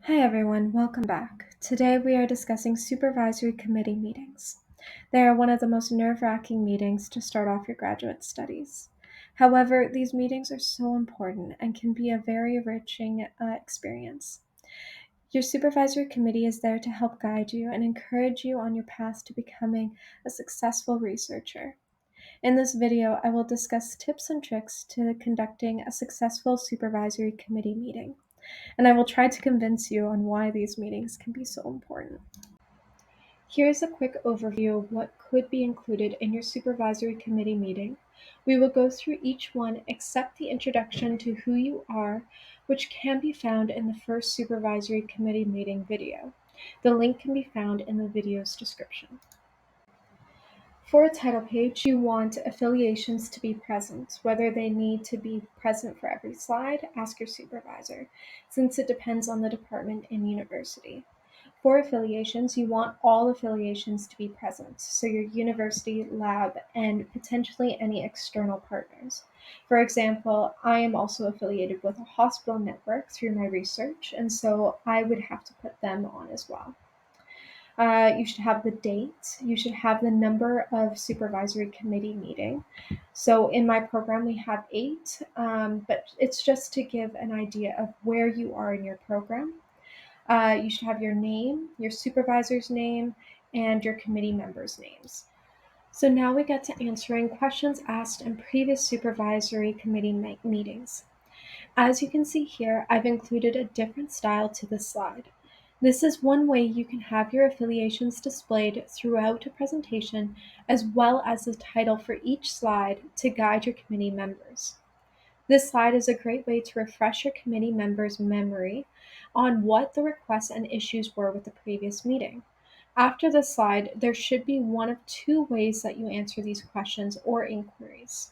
Hi everyone, welcome back. Today we are discussing supervisory committee meetings. They are one of the most nerve-wracking meetings to start off your graduate studies. However, these meetings are so important and can be a very enriching experience. Your supervisory committee is there to help guide you and encourage you on your path to becoming a successful researcher. In this video, I will discuss tips and tricks to conducting a successful supervisory committee meeting, and I will try to convince you on why these meetings can be so important. Here's a quick overview of what could be included in your supervisory committee meeting. We will go through each one except the introduction to who you are, which can be found in the first supervisory committee meeting video. The link can be found in the video's description. For a title page, you want affiliations to be present. Whether they need to be present for every slide, ask your supervisor, since it depends on the department and university. For affiliations, you want all affiliations to be present, so your university, lab, and potentially any external partners. For example, I am also affiliated with a hospital network through my research, and so I would have to put them on as well. You should have the date. You should have the number of supervisory committee meeting. So in my program, we have 8, but it's just to give an idea of where you are in your program. You should have your name, your supervisor's name, and your committee members' names. So now we get to answering questions asked in previous supervisory committee meetings. As you can see here, I've included a different style to this slide. This is one way you can have your affiliations displayed throughout a presentation, as well as the title for each slide to guide your committee members. This slide is a great way to refresh your committee members' memory on what the requests and issues were with the previous meeting. After this slide, there should be one of 2 ways that you answer these questions or inquiries.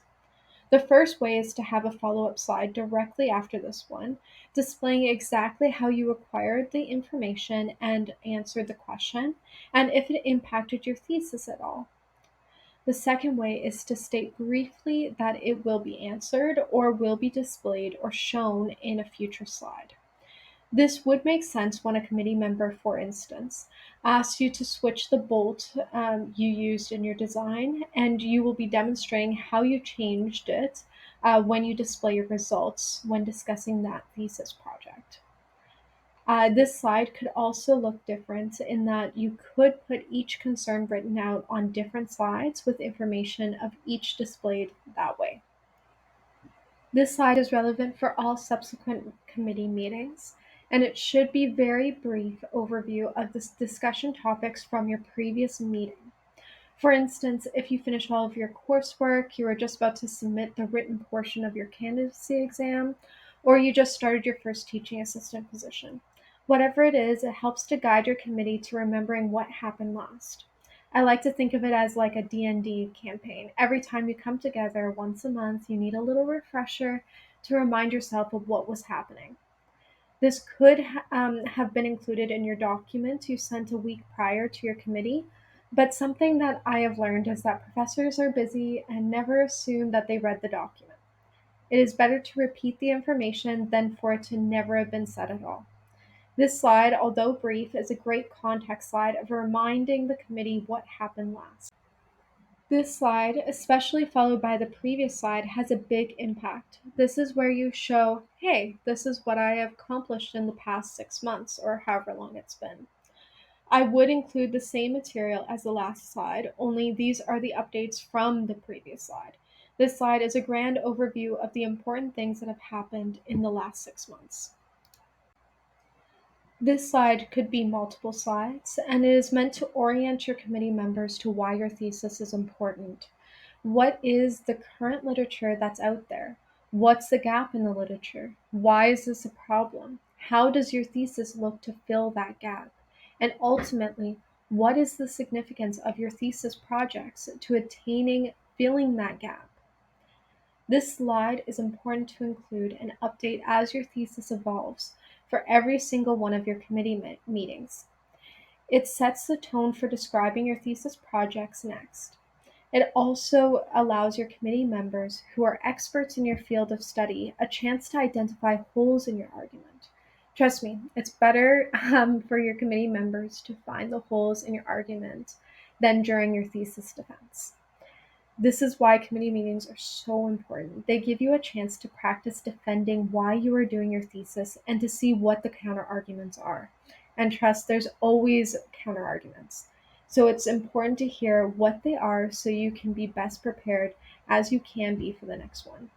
The first way is to have a follow-up slide directly after this one, displaying exactly how you acquired the information and answered the question, and if it impacted your thesis at all. The second way is to state briefly that it will be answered or will be displayed or shown in a future slide. This would make sense when a committee member, for instance, asks you to switch the bolt you used in your design, and you will be demonstrating how you changed it when you display your results when discussing that thesis project. This slide could also look different in that you could put each concern written out on different slides with information of each displayed that way. This slide is relevant for all subsequent committee meetings, and it should be very brief overview of the discussion topics from your previous meeting. For instance, if you finish all of your coursework, you are just about to submit the written portion of your candidacy exam, or you just started your first teaching assistant position. Whatever it is, it helps to guide your committee to remembering what happened last. I like to think of it as like a D&D campaign. Every time you come together once a month, you need a little refresher to remind yourself of what was happening. This could have been included in your document you sent a week prior to your committee, but something that I have learned is that professors are busy and never assume that they read the document. It is better to repeat the information than for it to never have been said at all. This slide, although brief, is a great context slide of reminding the committee what happened last. This slide, especially followed by the previous slide, has a big impact. This is where you show, hey, this is what I have accomplished in the past 6 months, or however long it's been. I would include the same material as the last slide, only these are the updates from the previous slide. This slide is a grand overview of the important things that have happened in the last 6 months. This slide could be multiple slides, and it is meant to orient your committee members to why your thesis is important. What is the current literature that's out there? What's the gap in the literature? Why is this a problem? How does your thesis look to fill that gap? And ultimately, what is the significance of your thesis projects to attaining filling that gap? This slide is important to include and update as your thesis evolves for every single one of your committee meetings. It sets the tone for describing your thesis projects next. It also allows your committee members who are experts in your field of study a chance to identify holes in your argument. Trust me, it's better for your committee members to find the holes in your argument than during your thesis defense. This is why committee meetings are so important. They give you a chance to practice defending why you are doing your thesis and to see what the counter arguments are. And trust, there's always counter arguments. So it's important to hear what they are so you can be best prepared as you can be for the next one.